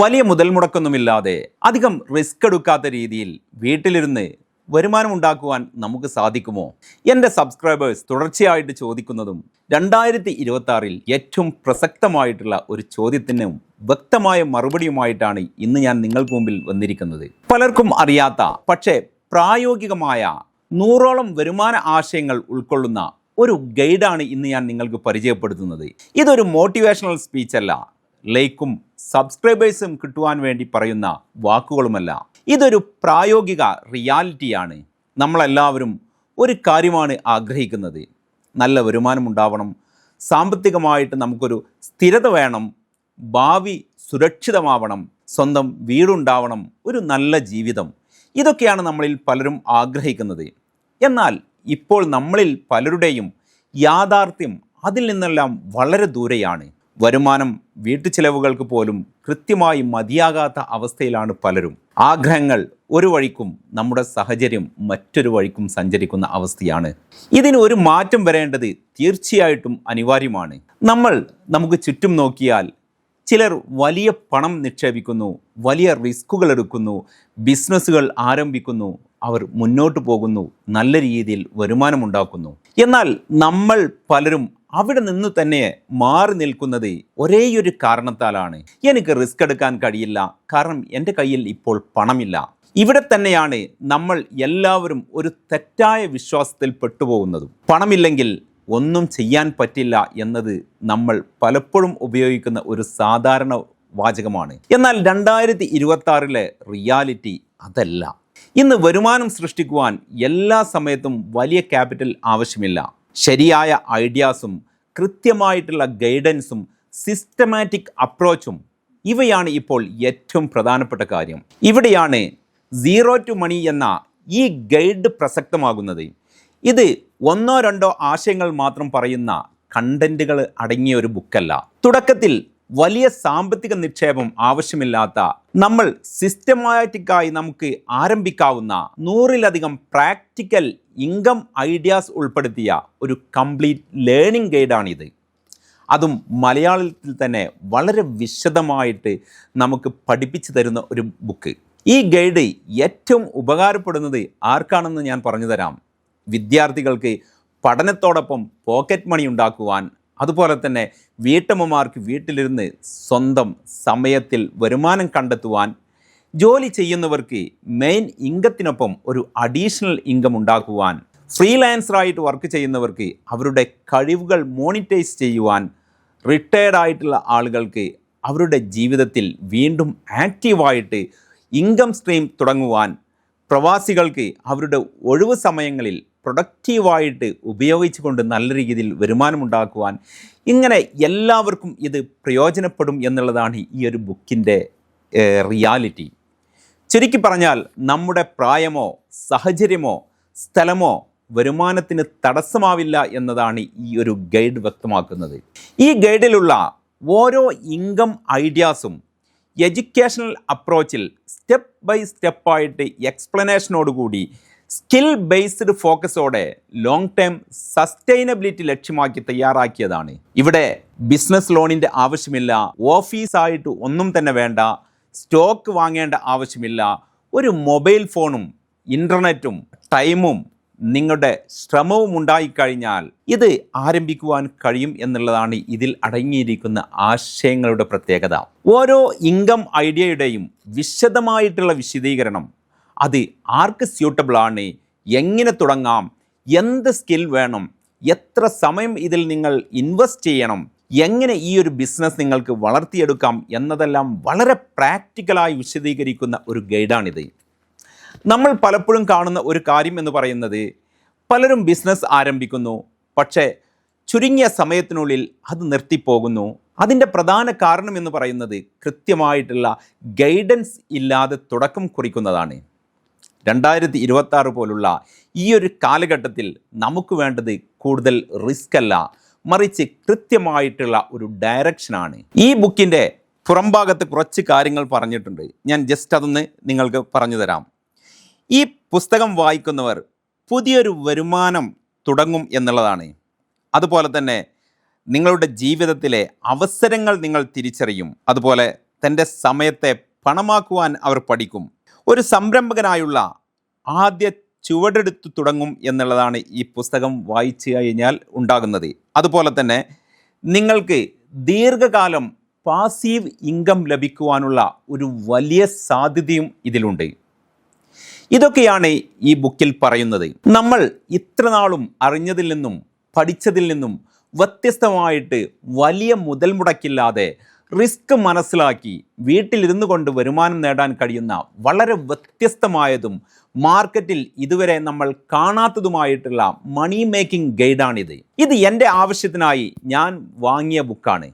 വലിയ മുതൽ മുടക്കൊന്നുമില്ലാതെ അധികം റിസ്ക് എടുക്കാത്ത രീതിയിൽ വീട്ടിലിരുന്ന് വരുമാനം ഉണ്ടാക്കുവാൻ നമുക്ക് സാധിക്കുമോ? എൻ്റെ സബ്സ്ക്രൈബേഴ്സ് തുടർച്ചയായിട്ട് ചോദിക്കുന്നതും 2026 ഏറ്റവും പ്രസക്തമായിട്ടുള്ള ഒരു ചോദ്യത്തിനും വ്യക്തമായ മറുപടിയുമായിട്ടാണ് ഇന്ന് ഞാൻ നിങ്ങൾക്ക് മുമ്പിൽ വന്നിരിക്കുന്നത്. പലർക്കും അറിയാത്ത പക്ഷേ പ്രായോഗികമായ 100ഓളം വരുമാന ആശയങ്ങൾ ഉൾക്കൊള്ളുന്ന ഒരു ഗൈഡാണ് ഇന്ന് ഞാൻ നിങ്ങൾക്ക് പരിചയപ്പെടുത്തുന്നത്. ഇതൊരു മോട്ടിവേഷണൽ സ്പീച്ചല്ല, ലൈക്കും സബ്സ്ക്രൈബേഴ്സും കിട്ടുവാൻ വേണ്ടി പറയുന്ന വാക്കുകളുമല്ല. ഇതൊരു പ്രായോഗിക റിയാലിറ്റിയാണ്. നമ്മളെല്ലാവരും ഒരു കാര്യമാണ് ആഗ്രഹിക്കുന്നത്: നല്ല വരുമാനം ഉണ്ടാവണം, സാമ്പത്തികമായിട്ട് നമുക്കൊരു സ്ഥിരത വേണം, ഭാവി സുരക്ഷിതമാവണം, സ്വന്തം വീടുണ്ടാവണം, ഒരു നല്ല ജീവിതം. ഇതൊക്കെയാണ് നമ്മളിൽ പലരും ആഗ്രഹിക്കുന്നത്. എന്നാൽ ഇപ്പോൾ നമ്മളിൽ പലരുടെയും യാഥാർത്ഥ്യം അതിൽ നിന്നെല്ലാം വളരെ ദൂരെയാണ്. വരുമാനം വീട്ടുചിലവുകൾക്ക് പോലും കൃത്യമായി മതിയാകാത്ത അവസ്ഥയിലാണ് പലരും. ആഗ്രഹങ്ങൾ ഒരു വഴിക്കും നമ്മുടെ സാഹചര്യം മറ്റൊരു വഴിക്കും സഞ്ചരിക്കുന്ന അവസ്ഥയാണ്. ഇതിന് ഒരു മാറ്റം വരേണ്ടത് തീർച്ചയായിട്ടും അനിവാര്യമാണ്. നമുക്ക് ചുറ്റും നോക്കിയാൽ ചിലർ വലിയ പണം നിക്ഷേപിക്കുന്നു, വലിയ റിസ്കുകൾ എടുക്കുന്നു, ബിസിനസ്സുകൾ ആരംഭിക്കുന്നു, അവർ മുന്നോട്ട് പോകുന്നു, നല്ല രീതിയിൽ വരുമാനമുണ്ടാക്കുന്നു. എന്നാൽ നമ്മൾ പലരും അവിടെ നിന്ന് തന്നെ മാറി നിൽക്കുന്നത് ഒരേയൊരു കാരണത്താലാണ്: എനിക്ക് റിസ്ക് എടുക്കാൻ കഴിയില്ല, കാരണം എൻ്റെ കയ്യിൽ ഇപ്പോൾ പണമില്ല. ഇവിടെ തന്നെയാണ് നമ്മൾ എല്ലാവരും ഒരു തെറ്റായ വിശ്വാസത്തിൽ പെട്ടുപോകുന്നതും. പണമില്ലെങ്കിൽ ഒന്നും ചെയ്യാൻ പറ്റില്ല എന്നത് നമ്മൾ പലപ്പോഴും ഉപയോഗിക്കുന്ന ഒരു സാധാരണ വാചകമാണ്. എന്നാൽ 2026 റിയാലിറ്റി അതല്ല. ഇന്ന് വരുമാനം സൃഷ്ടിക്കുവാൻ എല്ലാ സമയത്തും വലിയ ക്യാപിറ്റൽ ആവശ്യമില്ല. ശരിയായ ഐഡിയാസും കൃത്യമായിട്ടുള്ള ഗൈഡൻസും സിസ്റ്റമാറ്റിക് അപ്രോച്ചും ഇവയാണ് ഇപ്പോൾ ഏറ്റവും പ്രധാനപ്പെട്ട കാര്യം. ഇവിടെയാണ് സീറോ ടു മണി എന്ന ഈ ഗൈഡ് പ്രസക്തമാകുന്നത്. ഇത് 1-2 ആശയങ്ങൾ മാത്രം പറയുന്ന കണ്ടന്റുകൾ അടങ്ങിയ ഒരു ബുക്കല്ല. തുടക്കത്തിൽ വലിയ സാമ്പത്തിക നിക്ഷേപം ആവശ്യമില്ലാത്ത, നമ്മൾ സിസ്റ്റമാറ്റിക്കായി നമുക്ക് ആരംഭിക്കാവുന്ന 100-ലധികം പ്രാക്ടിക്കൽ ഇൻകം ഐഡിയാസ് ഉൾപ്പെടുത്തിയ ഒരു കംപ്ലീറ്റ് ലേണിംഗ് ഗൈഡാണിത്. അതും മലയാളത്തിൽ തന്നെ വളരെ വിശദമായിട്ട് നമുക്ക് പഠിപ്പിച്ചു തരുന്ന ഒരു ബുക്ക്. ഈ ഗൈഡ് ഏറ്റവും ഉപകാരപ്പെടുന്നത് ആർക്കാണെന്ന് ഞാൻ പറഞ്ഞു തരാം. വിദ്യാർത്ഥികൾക്ക് പഠനത്തോടൊപ്പം പോക്കറ്റ് മണി ഉണ്ടാക്കുവാൻ, അതുപോലെ തന്നെ വീട്ടമ്മമാർക്ക് വീട്ടിലിരുന്ന് സ്വന്തം സമയത്തിൽ വരുമാനം കണ്ടെത്തുവാൻ, ജോലി ചെയ്യുന്നവർക്ക് മെയിൻ ഇൻകത്തിനൊപ്പം ഒരു അഡീഷണൽ ഇൻകം ഉണ്ടാക്കുവാൻ, ഫ്രീലാൻസറായിട്ട് വർക്ക് ചെയ്യുന്നവർക്ക് അവരുടെ കഴിവുകൾ മോണിറ്റൈസ് ചെയ്യുവാൻ, റിട്ടയർഡ് ആയിട്ടുള്ള ആളുകൾക്ക് അവരുടെ ജീവിതത്തിൽ വീണ്ടും ആക്റ്റീവായിട്ട് ഇൻകം സ്ട്രീം തുടങ്ങുവാൻ, പ്രവാസികൾക്ക് അവരുടെ ഒഴിവ് സമയങ്ങളിൽ പ്രൊഡക്റ്റീവായിട്ട് ഉപയോഗിച്ചുകൊണ്ട് നല്ല രീതിയിൽ വരുമാനമുണ്ടാക്കുവാൻ, ഇങ്ങനെ എല്ലാവർക്കും ഇത് പ്രയോജനപ്പെടും എന്നുള്ളതാണ് ഈ ഒരു ബുക്കിൻ്റെ റിയാലിറ്റി. ചുരുക്കി പറഞ്ഞാൽ നമ്മുടെ പ്രായമോ സാഹചര്യമോ സ്ഥലമോ വരുമാനത്തിന് തടസ്സമാവില്ല എന്നതാണ് ഈ ഒരു ഗൈഡ് വ്യക്തമാക്കുന്നത്. ഈ ഗൈഡിലുള്ള ഓരോ ഇൻകം ഐഡിയാസും എഡ്യൂക്കേഷണൽ അപ്രോച്ചിൽ സ്റ്റെപ്പ് ബൈ സ്റ്റെപ്പായിട്ട് എക്സ്പ്ലനേഷനോടുകൂടി സ്കിൽ ബേസ്ഡ് ഫോക്കസോടെ ലോങ് ടേം സസ്റ്റൈനബിലിറ്റി ലക്ഷ്യമാക്കി തയ്യാറാക്കിയതാണ്. ഇവിടെ ബിസിനസ് ലോണിൻ്റെ ആവശ്യമില്ല, ഓഫീസായിട്ട് ഒന്നും തന്നെ വേണ്ട, സ്റ്റോക്ക് വാങ്ങേണ്ട ആവശ്യമില്ല. ഒരു മൊബൈൽ ഫോണും ഇൻ്റർനെറ്റും ടൈമും നിങ്ങളുടെ ശ്രമവും ഉണ്ടായിക്കഴിഞ്ഞാൽ ഇത് ആരംഭിക്കുവാൻ കഴിയും എന്നുള്ളതാണ് ഇതിൽ അടങ്ങിയിരിക്കുന്ന ആശയങ്ങളുടെ പ്രത്യേകത. ഓരോ ഇൻകം ഐഡിയയുടെയും വിശദമായിട്ടുള്ള വിശദീകരണം, അത് ആർക്ക് സ്യൂട്ടബിളാണ്, എങ്ങനെ തുടങ്ങാം, എന്ത് സ്കിൽ വേണം, എത്ര സമയം ഇതിൽ നിങ്ങൾ ഇൻവെസ്റ്റ് ചെയ്യണം, എങ്ങനെ ഈ ഒരു ബിസിനസ് നിങ്ങൾക്ക് വളർത്തിയെടുക്കാം എന്നതെല്ലാം വളരെ പ്രാക്ടിക്കലായി വിശദീകരിക്കുന്ന ഒരു ഗൈഡാണിത്. നമ്മൾ പലപ്പോഴും കാണുന്ന ഒരു കാര്യം എന്ന് പറയുന്നത്, പലരും ബിസിനസ് ആരംഭിക്കുന്നു, പക്ഷേ ചുരുങ്ങിയ സമയത്തിനുള്ളിൽ അത് നിർത്തിപ്പോകുന്നു. അതിൻ്റെ പ്രധാന കാരണം എന്ന് പറയുന്നത് കൃത്യമായിട്ടുള്ള ഗൈഡൻസ് ഇല്ലാതെ തുടക്കം കുറിക്കുന്നതാണ്. 2026 പോലുള്ള ഈ ഒരു കാലഘട്ടത്തിൽ നമുക്ക് വേണ്ടത് കൂടുതൽ റിസ്ക് അല്ല, മറിച്ച് കൃത്യമായിട്ടുള്ള ഒരു ഡയറക്ഷനാണ്. ഈ ബുക്കിൻ്റെ പുറംഭാഗത്ത് കുറച്ച് കാര്യങ്ങൾ പറഞ്ഞിട്ടുണ്ട്. ഞാൻ ജസ്റ്റ് അതൊന്ന് നിങ്ങൾക്ക് പറഞ്ഞു തരാം. ഈ പുസ്തകം വായിക്കുന്നവർ പുതിയൊരു വരുമാനം തുടങ്ങും എന്നുള്ളതാണ്. അതുപോലെ തന്നെ നിങ്ങളുടെ ജീവിതത്തിലെ അവസരങ്ങൾ നിങ്ങൾ തിരിച്ചറിയും. അതുപോലെ തൻ്റെ സമയത്തെ പണമാക്കുവാൻ അവർ പഠിക്കും. ഒരു സംരംഭകനായുള്ള ആദ്യ ചുവടെടുത്ത് തുടങ്ങും എന്നുള്ളതാണ് ഈ പുസ്തകം വായിച്ചു കഴിഞ്ഞാൽ ഉണ്ടാകുന്നത്. അതുപോലെ തന്നെ നിങ്ങൾക്ക് ദീർഘകാലം പാസീവ് ഇൻകം ലഭിക്കുവാനുള്ള ഒരു വലിയ സാധ്യതയും ഇതിലുണ്ട്. ഇതൊക്കെയാണ് ഈ ബുക്കിൽ പറയുന്നത്. നമ്മൾ ഇത്ര നാളും അറിഞ്ഞതിൽ നിന്നും പഠിച്ചതിൽ നിന്നും വ്യത്യസ്തമായിട്ട് വലിയ മുതൽ മുടക്കില്ലാതെ റിസ്ക് മനസ്സിലാക്കി വീട്ടിലിരുന്നു കൊണ്ട് വരുമാനം നേടാൻ കഴിയുന്ന വളരെ വ്യത്യസ്തമായതും മാർക്കറ്റിൽ ഇതുവരെ നമ്മൾ കാണാത്തതുമായിട്ടുള്ള മണി മേക്കിംഗ് ഗൈഡാണിത്. ഇത് എൻ്റെ ആവശ്യത്തിനായി ഞാൻ വാങ്ങിയ ബുക്കാണ്.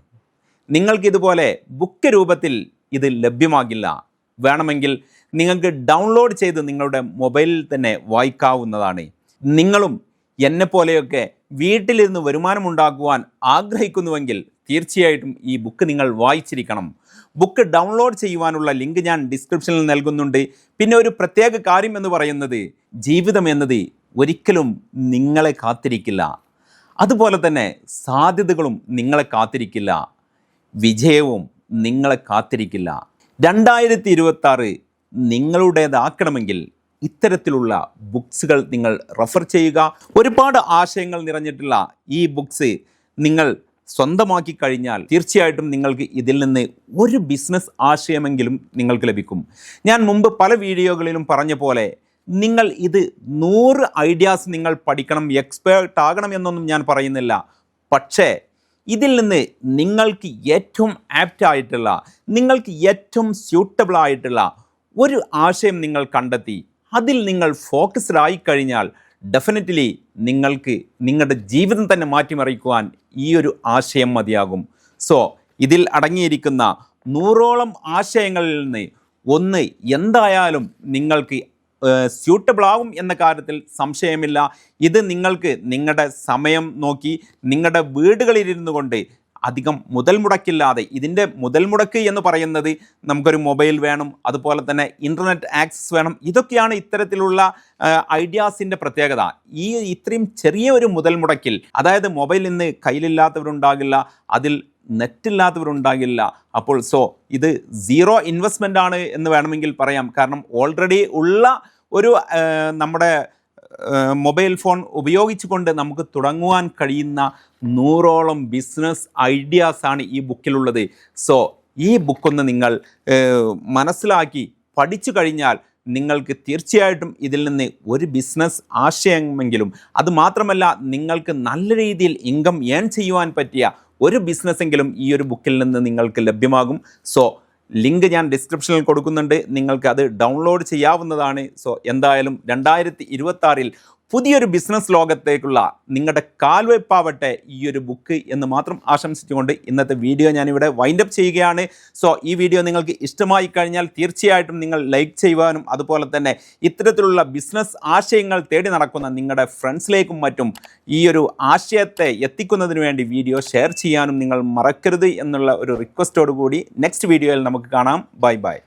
നിങ്ങൾക്കിതുപോലെ ബുക്ക് രൂപത്തിൽ ഇത് ലഭ്യമാകില്ല. വേണമെങ്കിൽ നിങ്ങൾക്ക് ഡൗൺലോഡ് ചെയ്ത് നിങ്ങളുടെ മൊബൈലിൽ തന്നെ വായിക്കാവുന്നതാണ്. നിങ്ങളും എന്നെപ്പോലെയൊക്കെ വീട്ടിലിരുന്ന് വരുമാനമുണ്ടാക്കുവാൻ ആഗ്രഹിക്കുന്നുവെങ്കിൽ തീർച്ചയായിട്ടും ഈ ബുക്ക് നിങ്ങൾ വായിച്ചിരിക്കണം. ബുക്ക് ഡൗൺലോഡ് ചെയ്യുവാനുള്ള ലിങ്ക് ഞാൻ ഡിസ്ക്രിപ്ഷനിൽ നൽകുന്നുണ്ട്. പിന്നെ ഒരു പ്രത്യേക കാര്യം എന്ന് പറയുന്നത്, ജീവിതം എന്നത് ഒരിക്കലും നിങ്ങളെ കാത്തിരിക്കില്ല. അതുപോലെ തന്നെ സാധ്യതകളും നിങ്ങളെ കാത്തിരിക്കില്ല, വിജയവും നിങ്ങളെ കാത്തിരിക്കില്ല. 2026 നിങ്ങളുടേതാക്കണമെങ്കിൽ ഇത്തരത്തിലുള്ള ബുക്സുകൾ നിങ്ങൾ റെഫർ ചെയ്യുക. ഒരുപാട് ആശയങ്ങൾ നിറഞ്ഞിട്ടുള്ള ഈ ബുക്സ് നിങ്ങൾ സ്വന്തമാക്കി കഴിഞ്ഞാൽ തീർച്ചയായിട്ടും നിങ്ങൾക്ക് ഇതിൽ നിന്ന് ഒരു ബിസിനസ് ആശയമെങ്കിലും നിങ്ങൾക്ക് ലഭിക്കും. ഞാൻ മുമ്പ് പല വീഡിയോകളിലും പറഞ്ഞ പോലെ നിങ്ങൾ ഇത് 100 ഐഡിയാസ് നിങ്ങൾ പഠിക്കണം, എക്സ്പേർട്ട് ആകണം എന്നൊന്നും ഞാൻ പറയുന്നില്ല. പക്ഷേ ഇതിൽ നിന്ന് നിങ്ങൾക്ക് ഏറ്റവും ആപ്റ്റായിട്ടുള്ള, നിങ്ങൾക്ക് ഏറ്റവും സ്യൂട്ടബിൾ ആയിട്ടുള്ള ഒരു ആശയം നിങ്ങൾ കണ്ടെത്തി അതിൽ നിങ്ങൾ ഫോക്കസ്ഡ് ആയിക്കഴിഞ്ഞാൽ ഡെഫിനറ്റ്ലി നിങ്ങൾക്ക് നിങ്ങളുടെ ജീവിതം തന്നെ മാറ്റിമറിക്കുവാൻ ഈ ഒരു ആശയം മതിയാകും. സോ ഇതിൽ അടങ്ങിയിരിക്കുന്ന 100ഓളം ആശയങ്ങളിൽ നിന്ന് ഒന്ന് എന്തായാലും നിങ്ങൾക്ക് സ്യൂട്ടബിൾ ആവും എന്ന കാര്യത്തിൽ സംശയമില്ല. ഇത് നിങ്ങൾക്ക് നിങ്ങളുടെ സമയം നോക്കി നിങ്ങളുടെ വീടുകളിലിരുന്നു കൊണ്ട് അധികം മുതൽ മുടക്കില്ലാതെ, ഇതിൻ്റെ മുതൽ മുടക്ക് എന്ന് പറയുന്നത് നമുക്കൊരു മൊബൈൽ വേണം, അതുപോലെ തന്നെ ഇൻ്റർനെറ്റ് ആക്സസ് വേണം. ഇതൊക്കെയാണ് ഇത്തരത്തിലുള്ള ഐഡിയാസിൻ്റെ പ്രത്യേകത. ഇത്രയും ചെറിയ ഒരു മുതൽ മുടക്കിൽ, അതായത് മൊബൈൽ ഇന്ന് കയ്യിലില്ലാത്തവരുണ്ടാകില്ല, അതിൽ നെറ്റില്ലാത്തവരുണ്ടാകില്ല. അപ്പോൾ ഇത് സീറോ ഇൻവെസ്റ്റ്മെൻ്റ് ആണ് എന്ന് വേണമെങ്കിൽ പറയാം. കാരണം ഓൾറെഡി ഉള്ള ഒരു നമ്മുടെ മൊബൈൽ ഫോൺ ഉപയോഗിച്ചുകൊണ്ട് നമുക്ക് തുടങ്ങുവാൻ കഴിയുന്ന 100ഓളം ബിസിനസ് ഐഡിയാസാണ് ഈ ബുക്കിലുള്ളത്. ഈ ബുക്കൊന്ന് നിങ്ങൾ മനസ്സിലാക്കി പഠിച്ചു കഴിഞ്ഞാൽ നിങ്ങൾക്ക് തീർച്ചയായിട്ടും ഇതിൽ നിന്ന് ഒരു ബിസിനസ് ആശയമെങ്കിലും, അതുമാത്രമല്ല നിങ്ങൾക്ക് നല്ല രീതിയിൽ ഇൻകം ഏൺ ചെയ്യുവാൻ പറ്റിയ ഒരു ബിസിനസ്സെങ്കിലും ഈ ഒരു ബുക്കിൽ നിന്ന് നിങ്ങൾക്ക് ലഭ്യമാകും. ലിങ്ക് ഞാൻ ഡിസ്ക്രിപ്ഷനിൽ കൊടുക്കുന്നുണ്ട്, നിങ്ങൾക്ക് അത് ഡൗൺലോഡ് ചെയ്യാവുന്നതാണ്. എന്തായാലും 2026 പുതിയൊരു ബിസിനസ് ലോകത്തേക്കുള്ള നിങ്ങളുടെ കാൽവയ്പ്പാവട്ടെ ഈ ഒരു ബുക്ക് എന്ന് മാത്രം ആശംസിച്ചുകൊണ്ട് ഇന്നത്തെ വീഡിയോ ഞാനിവിടെ വൈൻഡപ്പ് ചെയ്യുകയാണ്. ഈ വീഡിയോ നിങ്ങൾക്ക് ഇഷ്ടമായി കഴിഞ്ഞാൽ തീർച്ചയായിട്ടും നിങ്ങൾ ലൈക്ക് ചെയ്യുവാനും, അതുപോലെ തന്നെ ഇത്തരത്തിലുള്ള ബിസിനസ് ആശയങ്ങൾ തേടി നടക്കുന്ന നിങ്ങളുടെ ഫ്രണ്ട്സിലേക്കും മറ്റും ഈ ഒരു ആശയത്തെ എത്തിക്കുന്നതിന് വേണ്ടി വീഡിയോ ഷെയർ ചെയ്യാനും നിങ്ങൾ മറക്കരുത് എന്നുള്ള ഒരു റിക്വസ്റ്റോടു കൂടി നെക്സ്റ്റ് വീഡിയോയിൽ നമുക്ക് കാണാം. Bye bye.